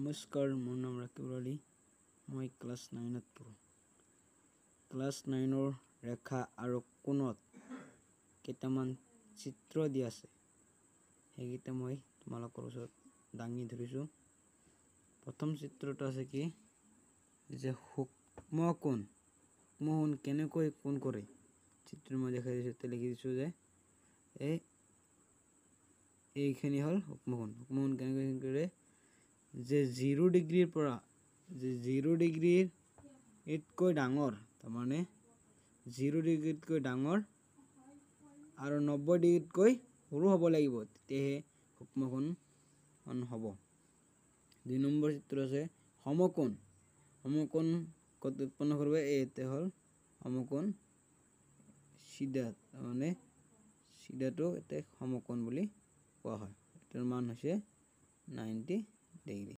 নমস্কাৰ, মোৰ নাম ৰাকিব আলী। মই ক্লাছ 9ত পঢ়োঁ। ক্লাছ 9ৰ ৰেখা আৰু কোণত কেইটামান চিত্ৰ দিয়া আছে, সেইকেইটা মই তোমালোকৰ ওচৰত দাঙি ধৰিছোঁ। প্ৰথম চিত্ৰটো আছে কি যে সূক্ষ্ম কোণ কেনেকৈ কোণ কৰে। চিত্ৰ মই দেখাই দিছোঁ, লিখি দিছোঁ যে এইখিনি হ'ল সূক্ষ্ম কোণ কেনেকৈ কৰে যে 0 ডিগ্ৰীৰ পৰা 0 ডিগ্ৰীতকৈ ডাঙৰ, তাৰমানে 0 ডিগ্ৰীতকৈ ডাঙৰ আৰু 90 ডিগ্ৰীতকৈ সৰু হ'ব লাগিব, তেতিয়াহে সূক্ষ্ম কোণ হ'ব। 2 নম্বৰ চিত্ৰ আছে সমকোণ ক'ত উৎপন্ন কৰিব। এইটো হ'ল সমকোণ চিধা, তাৰমানে চিধাটো সমকোণ বুলি কোৱা হয়। এটাৰ মান হৈছে 90 ডিগ্ৰী।